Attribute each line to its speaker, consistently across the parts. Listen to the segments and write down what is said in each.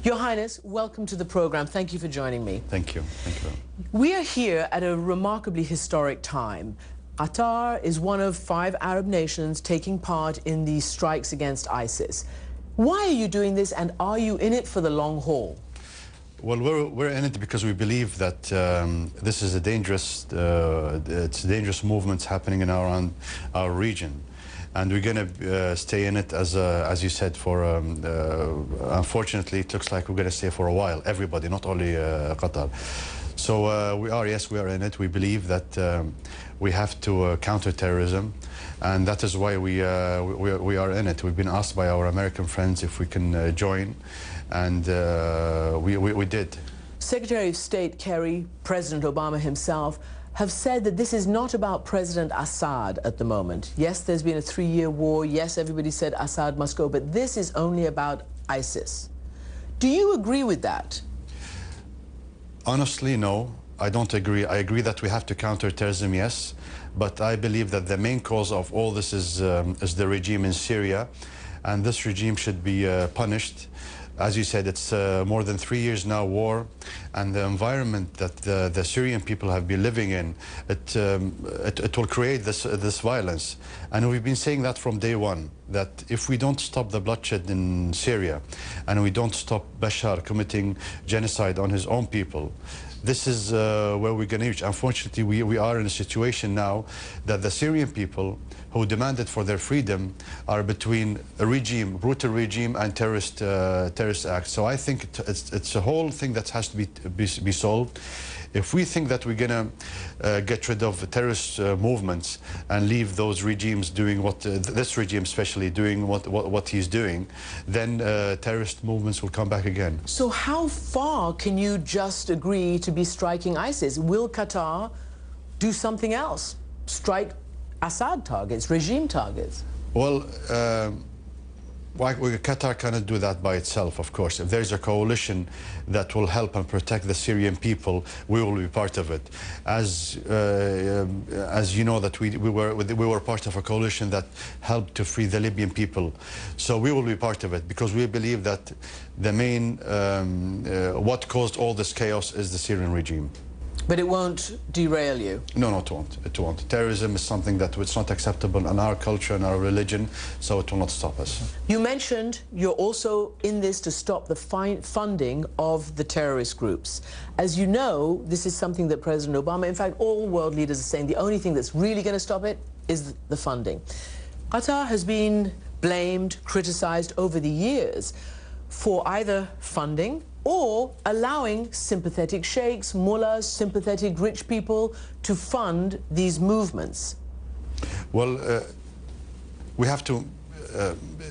Speaker 1: Your Highness, welcome to the program. Thank you for joining me.
Speaker 2: Thank you. Thank you.
Speaker 1: We are here at a remarkably historic time. Qatar is one of 5 Arab nations taking part in the strikes against ISIS. Why are you doing this, and are you in it for the long haul?
Speaker 2: Well, we're in it because we believe that this is a dangerous, dangerous movements happening in around our region, and we're going to stay in it as you said, for unfortunately it looks like we're going to stay for a while. Everybody, not only Qatar. So we are in it. We believe that we have to counter terrorism, and that is why we are in it. We've been asked by our American friends if we can join, and we did.
Speaker 1: Secretary of State Kerry, President Obama himself have said that this is not about President Assad at the moment. Yes, there's been a 3-year war. Yes, everybody said Assad must go, but this is only about ISIS. Do you agree with that?
Speaker 2: Honestly, no, I don't agree. I agree that we have to counter terrorism, yes, but I believe that the main cause of all this is the regime in Syria, and this regime should be punished. As you said, it's more than 3 years now war, and the environment that the Syrian people have been living in, it will create this violence. And we've been saying that from day one, that if we don't stop the bloodshed in Syria, and we don't stop Bashar committing genocide on his own people, this is where we're going to reach. Unfortunately, we are in a situation now that the Syrian people who demanded for their freedom are between a regime, brutal regime, and terrorist acts. So I think it's a whole thing that has to be solved. If we think that we're going to get rid of terrorist movements and leave those regimes doing what, this regime especially, doing what he's doing, then terrorist movements will come back again.
Speaker 1: So how far can you just agree to be striking ISIS? Will Qatar do something else? Strike Assad targets, regime targets?
Speaker 2: Well, Qatar cannot do that by itself, of course. If there's a coalition that will help and protect the Syrian people, we will be part of it. As you know, that we were part of a coalition that helped to free the Libyan people. So we will be part of it because we believe that the main, what caused all this chaos is the Syrian regime.
Speaker 1: But it won't derail you?
Speaker 2: No, it won't. It won't. Terrorism is something that it's not acceptable in our culture and our religion, so it will not stop us.
Speaker 1: You mentioned you're also in this to stop the funding of the terrorist groups. As you know, this is something that President Obama, in fact, all world leaders are saying the only thing that's really going to stop it is the funding. Qatar has been blamed, criticized over the years for either funding or allowing sympathetic sheikhs, mullahs, sympathetic rich people to fund these movements.
Speaker 2: Well, we have to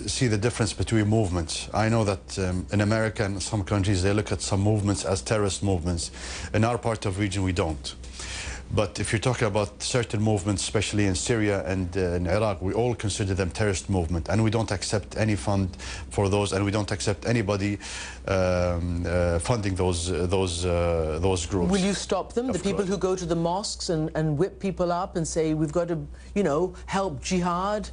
Speaker 2: see the difference between movements. I know that in America and some countries they look at some movements as terrorist movements. In our part of the region we don't. But if you're talking about certain movements, especially in Syria and in Iraq, we all consider them terrorist movement, and we don't accept any fund for those, and we don't accept anybody funding those groups.
Speaker 1: Will you stop them? The people who go to the mosques and whip people up and say we've got to, you know, help jihad?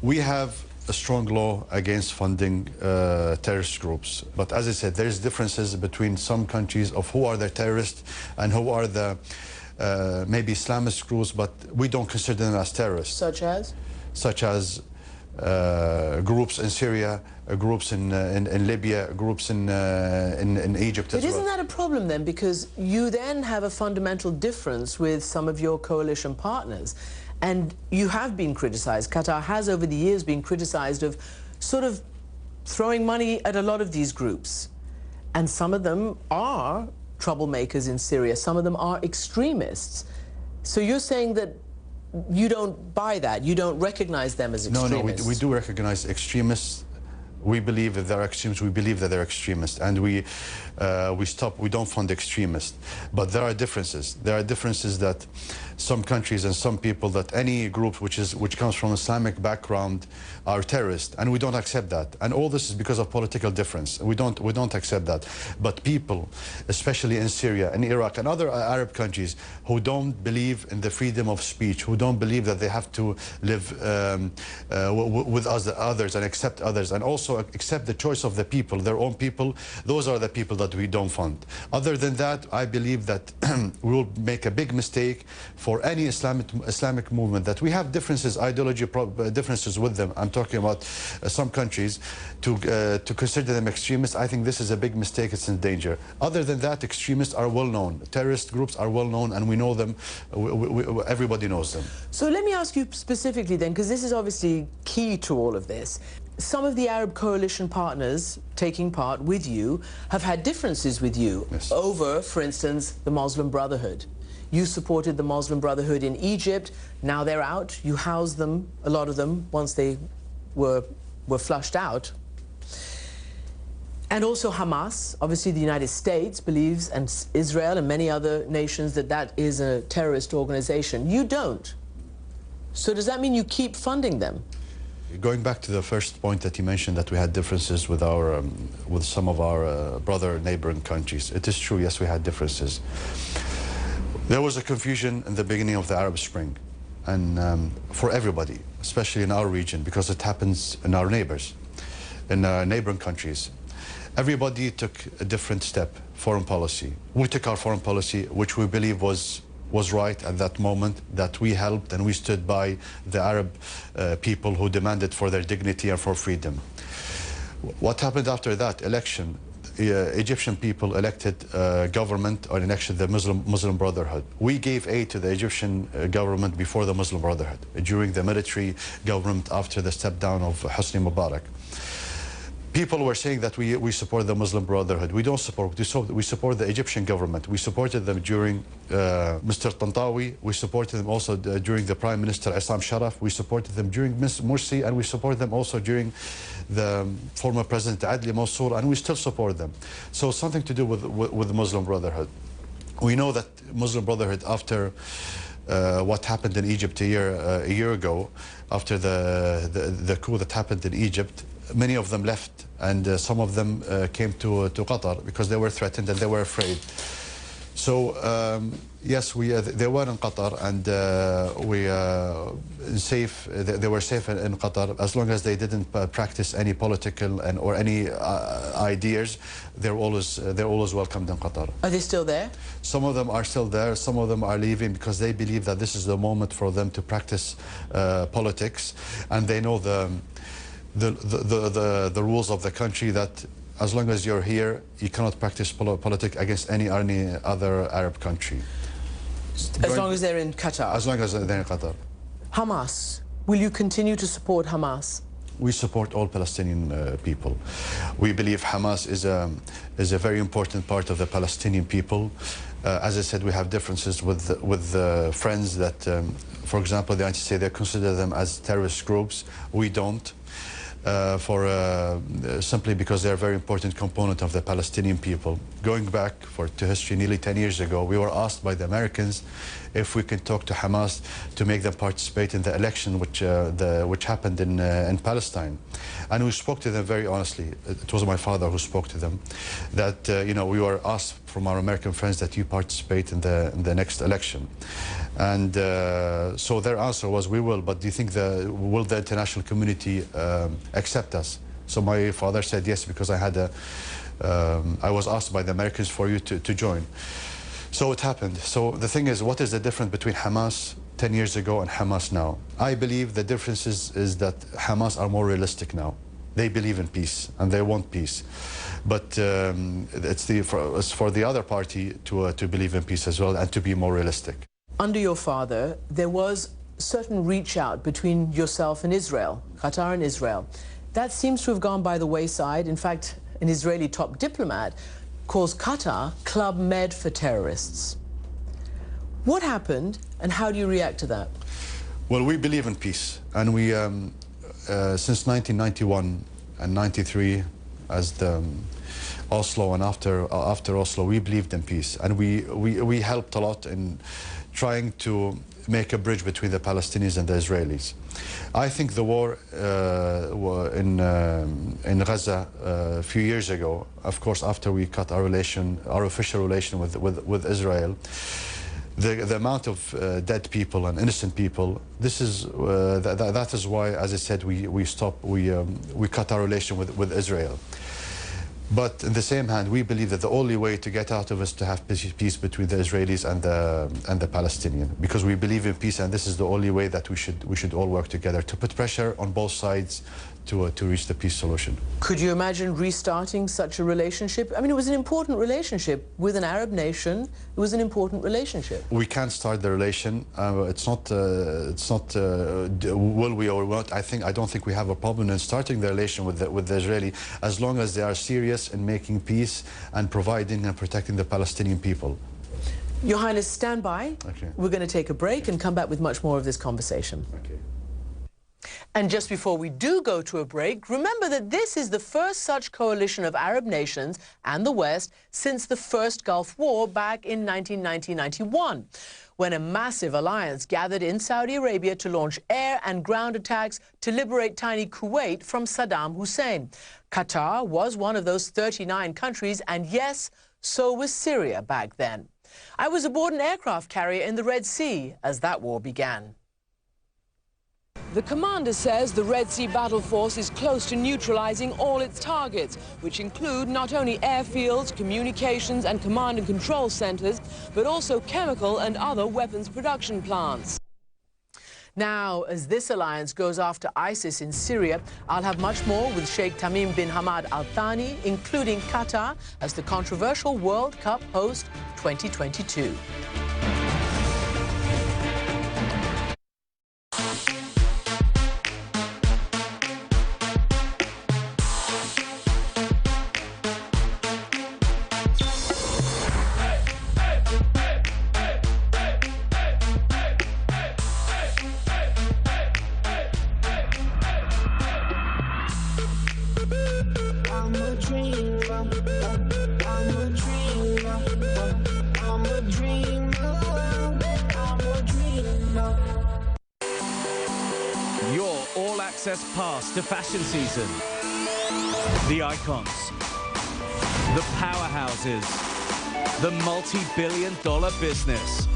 Speaker 2: We have a strong law against funding terrorist groups, but as I said, there's differences between some countries of who are the terrorists and who are the maybe Islamist groups, but we don't consider them as terrorists.
Speaker 1: Such as?
Speaker 2: Such as groups in Syria, groups in Libya, groups in Egypt as well.
Speaker 1: But isn't that a problem then? Because you then have a fundamental difference with some of your coalition partners. And you have been criticized. Qatar has over the years been criticized of sort of throwing money at a lot of these groups. And some of them are troublemakers in Syria. Some of them are extremists. So you're saying that you don't buy that? You don't recognize them as extremists?
Speaker 2: No, we do recognize extremists. We believe that they're extremists. We believe that they're extremists, and we don't fund extremists. But there are differences. There are differences that some countries and some people, that any group which comes from Islamic background are terrorists, and we don't accept that. And all this is because of political difference. We don't accept that. But people, especially in Syria and Iraq and other Arab countries, who don't believe in the freedom of speech, who don't believe that they have to live with others and accept others, and also also accept the choice of the people, their own people. Those are the people that we don't fund. Other than that, I believe that we will make a big mistake for any Islamic movement that we have differences, ideology differences with them. I'm talking about some countries to consider them extremists. I think this is a big mistake. It's in danger. Other than that, extremists are well known. Terrorist groups are well known, and we know them. Everybody knows them.
Speaker 1: So let me ask you specifically then, because this is obviously key to all of this. Some of the Arab coalition partners taking part with you have had differences with you over, for instance, the Muslim Brotherhood. You supported the Muslim Brotherhood in Egypt. Now they're out. You housed them, a lot of them, once they were flushed out. And also Hamas. Obviously, the United States believes, and Israel and many other nations, that that is a terrorist organization. You don't. So does that mean you keep funding them?
Speaker 2: Going back to the first point that you mentioned, that we had differences with with some of our brother neighboring countries. It is true, yes, we had differences. There was a confusion in the beginning of the Arab Spring, and for everybody, especially in our region, because it happens in our neighbors, in our neighboring countries. Everybody took a different step, foreign policy. We took our foreign policy, which we believe was right at that moment, that we helped and we stood by the Arab people who demanded for their dignity and for freedom. What happened after that election? Egyptian people elected government or elected the Muslim Brotherhood. We gave aid to the Egyptian government before the Muslim Brotherhood, during the military government after the step down of Hosni Mubarak. People were saying that we support the Muslim Brotherhood. We don't support, we support the Egyptian government. We supported them during Mr. Tantawi. We supported them also during the Prime Minister Issam Sharaf. We supported them during Ms. Morsi, and we support them also during the former President Adli Mansour, and we still support them. So something to do with the Muslim Brotherhood. We know that Muslim Brotherhood, after what happened in Egypt a year ago, after the coup that happened in Egypt, many of them left, and some of them came to Qatar because they were threatened and they were afraid. So yes, they were in Qatar, and they were safe in Qatar as long as they didn't practice any political or any ideas. They're always welcomed in Qatar.
Speaker 1: Are they still there?
Speaker 2: Some of them are still there. Some of them are leaving because they believe that this is the moment for them to practice politics, and they know the rules of the country, that as long as you're here, you cannot practice politics against any other Arab country.
Speaker 1: As long as they're in Qatar?
Speaker 2: As long as they're in Qatar.
Speaker 1: Hamas. Will you continue to support Hamas?
Speaker 2: We support all Palestinian people. We believe Hamas is a very important part of the Palestinian people. As I said, we have differences with friends that, for example, they consider them as terrorist groups. We don't. Simply because they're a very important component of the Palestinian people. Going back to history, nearly 10 years ago, we were asked by the Americans if we can talk to Hamas to make them participate in the election which happened in Palestine. And we spoke to them very honestly. It was my father who spoke to them, that we were asked from our American friends that you participate in the next election. And so their answer was, we will, but do you think will the international community accept us? So my father said yes, because I was asked by the Americans for you to join. So it happened. So the thing is, what is the difference between Hamas 10 years ago and Hamas now? I believe the difference is that Hamas are more realistic now. They believe in peace and they want peace. But it's for the other party to believe in peace as well and to be more realistic.
Speaker 1: Under your father, there was certain reach out between yourself and Israel, Qatar and Israel. That seems to have gone by the wayside. In fact, an Israeli top diplomat calls Qatar Club Med for terrorists. What happened, and how do you react to that?
Speaker 2: Well, we believe in peace, and we, since 1991 and 93, as the Oslo and after Oslo, we believed in peace, and we helped a lot in trying to make a bridge between the Palestinians and the Israelis. I think the war in Gaza a few years ago, of course, after we cut our official relation with Israel, the amount of dead people and innocent people, this is that is why, as I said, we cut our relation with Israel. But in the same hand, we believe that the only way to get out of it is to have peace between the Israelis and the Palestinians, because we believe in peace, and this is the only way that we should all work together to put pressure on both sides to reach the peace solution.
Speaker 1: Could you imagine restarting such a relationship? I mean, it was an important relationship with an Arab nation. It was an important relationship.
Speaker 2: We can't start the relation. It's not will we or not. I don't think we have a problem in starting the relation with the Israeli, as long as they are serious in making peace and providing and protecting the Palestinian people.
Speaker 1: Your Highness, stand by.
Speaker 2: Okay.
Speaker 1: We're going to take a break and come back with much more of this conversation.
Speaker 2: Okay.
Speaker 1: And just before we do go to a break, remember that this is the first such coalition of Arab nations and the West since the first Gulf War back in 1990-91, when a massive alliance gathered in Saudi Arabia to launch air and ground attacks to liberate tiny Kuwait from Saddam Hussein. Qatar was one of those 39 countries, and yes, so was Syria back then. I was aboard an aircraft carrier in the Red Sea as that war began. The commander says the Red Sea battle force is close to neutralizing all its targets, which include not only airfields, communications and command and control centers, but also chemical and other weapons production plants. Now, as this alliance goes after ISIS in Syria, I'll have much more with Sheikh Tamim bin Hamad Al Thani, including Qatar as the controversial World Cup host 2022.
Speaker 3: Pass to fashion season. The icons, the powerhouses, the multi-billion-dollar business.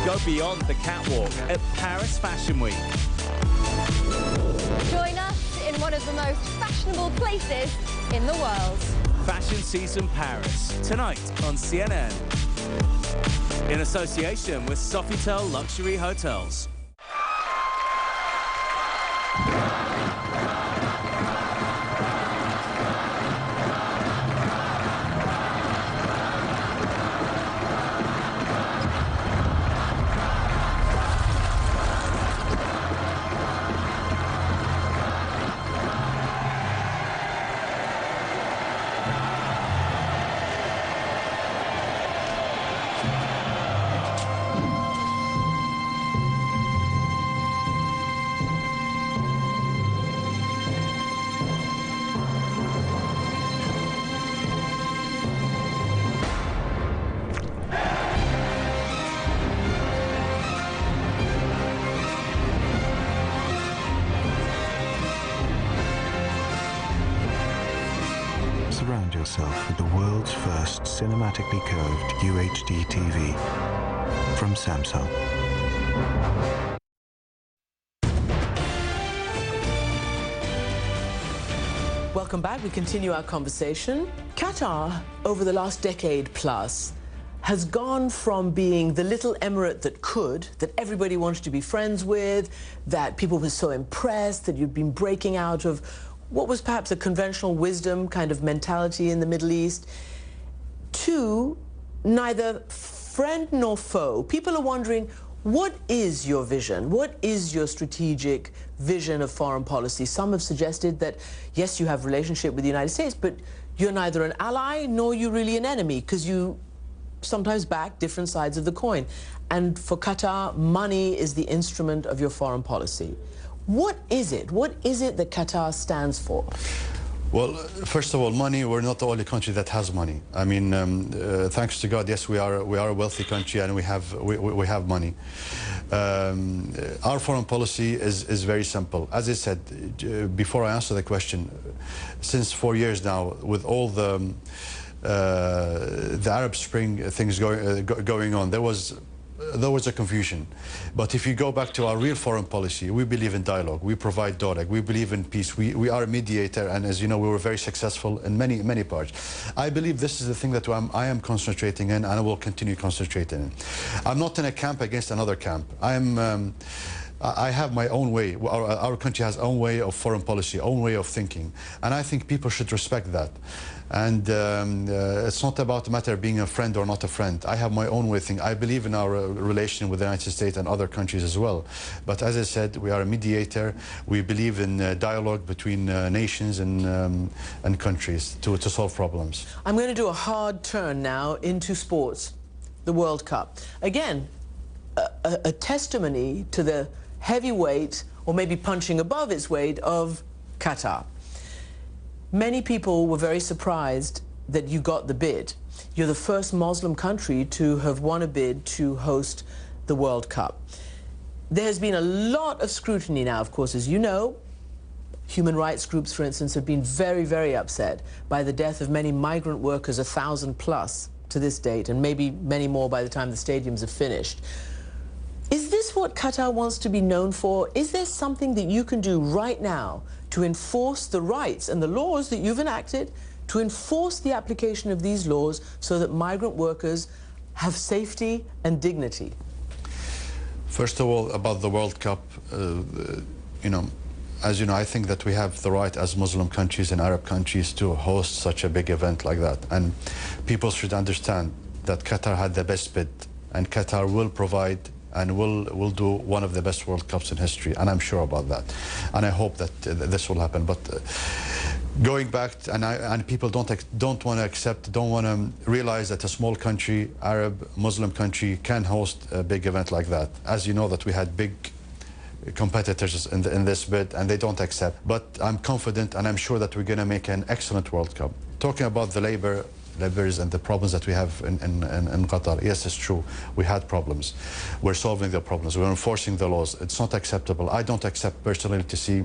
Speaker 3: Go beyond the catwalk at Paris Fashion Week.
Speaker 4: Join us in one of the most fashionable places in the world.
Speaker 3: Fashion Season Paris, tonight on CNN. In association with Sofitel Luxury Hotels.
Speaker 5: Surround yourself with the world's first cinematically curved UHD TV from Samsung.
Speaker 1: Welcome back. We continue our conversation. Qatar, over the last decade plus, has gone from being the little emirate that could, that everybody wanted to be friends with, that people were so impressed that you'd been breaking out of what was perhaps a conventional wisdom kind of mentality in the Middle East, to neither friend nor foe. People are wondering, what is your vision? What is your strategic vision of foreign policy? Some have suggested that, yes, you have a relationship with the United States, but you're neither an ally nor you're really an enemy, because you sometimes back different sides of the coin. And for Qatar, money is the instrument of your foreign policy. What is it? What is it that Qatar stands for?
Speaker 2: Well, first of all, money. We're not the only country that has money. I mean, thanks to God, yes, we are a wealthy country, and we have money. Our foreign policy is very simple. As I said before I answer the question, since 4 years now, with all the the Arab Spring things going on, there was a confusion. But if you go back to our real foreign policy, we believe in dialogue, we provide dialogue, we believe in peace, we are a mediator, and as you know, we were very successful in many parts. I believe this is the thing that I am concentrating in, and I will continue concentrating in. I'm not in a camp against another camp. I have my own way. Our country has own way of foreign policy, own way of thinking, and I think people should respect that. And it's not about a matter of being a friend or not a friend. I have my own way of thinking. I believe in our relation with the United States and other countries as well. But as I said, we are a mediator. We believe in dialogue between nations and countries to solve problems.
Speaker 1: I'm going to do a hard turn now into sports, the World Cup. Again, a testimony to the heavyweight, or maybe punching above its weight, of Qatar. Many people were very surprised that you got the bid. You're the first Muslim country to have won a bid to host the World Cup. There has been a lot of scrutiny now, of course, as you know. Human rights groups, for instance, have been very upset by the death of many migrant workers, 1,000 plus to this date, and maybe many more by the time the stadiums are finished. Is this what Qatar wants to be known for? Is there something that you can do right now to enforce the rights and the laws that you've enacted, to enforce the application of these laws so that migrant workers have safety and dignity?
Speaker 2: First of all, about the World Cup, you know, as you know, I think that we have the right as Muslim countries and Arab countries to host such a big event like that. And people should understand that Qatar had the best bid, and Qatar will provide and will do one of the best World Cups in history, and I'm sure about that, and I hope that this will happen. But going back, and people don't want to accept, don't want to realize that a small country, Arab Muslim country, can host a big event like that. As you know, that we had big competitors in this bid, and they don't accept. But I'm confident, and I'm sure that we're going to make an excellent World Cup. Talking about the labors and the problems that we have in Qatar, yes, it's true. We had problems. We're solving the problems. We're enforcing the laws. It's not acceptable. I don't accept personally to see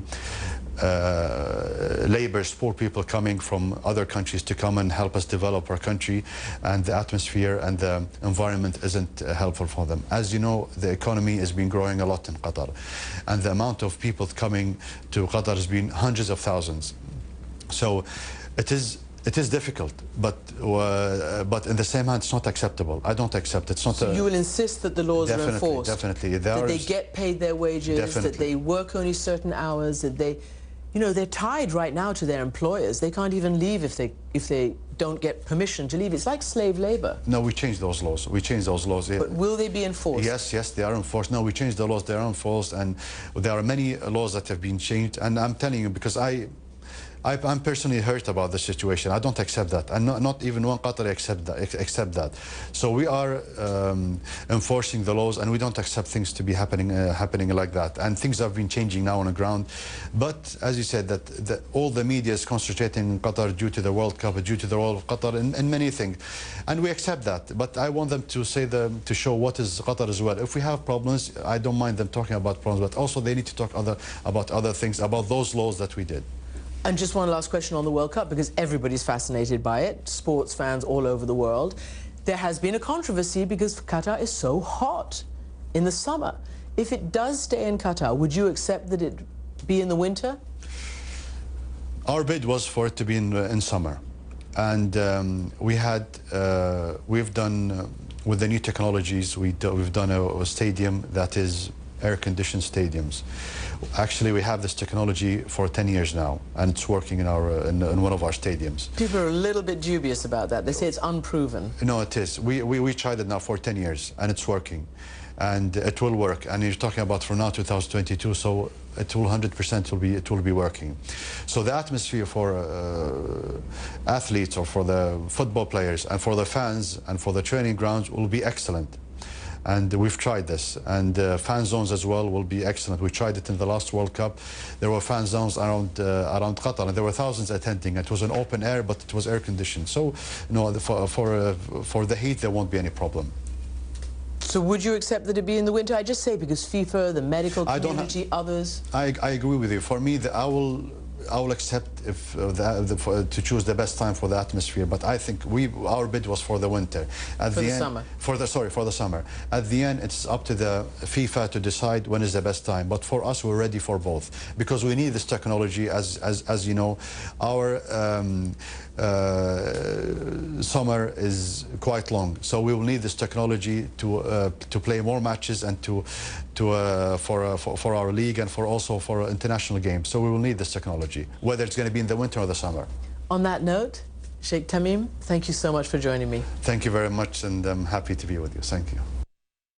Speaker 2: laborers, poor people coming from other countries to come and help us develop our country, and the atmosphere and the environment isn't helpful for them. As you know, the economy has been growing a lot in Qatar, and the amount of people coming to Qatar has been hundreds of thousands. So it is difficult, but in the same hand, it's not acceptable. I don't accept it. It's not.
Speaker 1: So you will insist that the laws are enforced?
Speaker 2: Definitely.
Speaker 1: That they get paid their wages,
Speaker 2: definitely.
Speaker 1: That they work only certain hours, that they, you know, they're tied right now to their employers. They can't even leave if they don't get permission to leave. It's like slave labor.
Speaker 2: No, we changed those laws. We changed those laws.
Speaker 1: But will they be enforced?
Speaker 2: Yes, they are enforced. No, we changed the laws. They are enforced, and there are many laws that have been changed. And I'm telling you, because I'm personally hurt about the situation. I don't accept that, and not even one Qatari accept that. So we are enforcing the laws, and we don't accept things to be happening like that. And things have been changing now on the ground. But as you said, that all the media is concentrating in Qatar due to the World Cup, due to the role of Qatar in many things, and we accept that. But I want them to say to show what is Qatar as well. If we have problems, I don't mind them talking about problems, but also they need to talk about other things, about those laws that we did.
Speaker 1: And just one last question on the World Cup, because everybody's fascinated by it, sports fans all over the world. There has been a controversy because Qatar is so hot in the summer. If it does stay in Qatar, would you accept that it be in the winter?
Speaker 2: Our bid was for it to be in summer. And we've done, with the new technologies, we've done a stadium that is air-conditioned stadiums. Actually, we have this technology for 10 years now, and it's working in one of our stadiums.
Speaker 1: People are a little bit dubious about that. They say it's unproven.
Speaker 2: No, it is. We tried it now for 10 years, and it's working. And it will work. And you're talking about from now 2022, so it will 100% will be working. So the atmosphere for athletes, or for the football players, and for the fans, and for the training grounds will be excellent. And we've tried this, and fan zones as well will be excellent. We tried it in the last World Cup. There were fan zones around Qatar, and there were thousands attending. It was an open air, but it was air conditioned. So, no, for the heat, there won't be any problem.
Speaker 1: So would you accept that it be in the winter? I just say because FIFA, the medical community, others.
Speaker 2: I agree with you. For me, I will accept if to choose the best time for the atmosphere, but I think our bid was for the winter. At the end,
Speaker 1: summer.
Speaker 2: For the summer. At the end, it's up to the FIFA to decide when is the best time. But for us, we're ready for both because we need this technology. As you know, our summer is quite long, so we will need this technology to play more matches and for our league and also for international games. So we will need this technology, whether it's going to be in the winter or the summer.
Speaker 1: On that note, Sheikh Tamim, thank you so much for joining me.
Speaker 2: Thank you very much, and I'm happy to be with you. Thank you.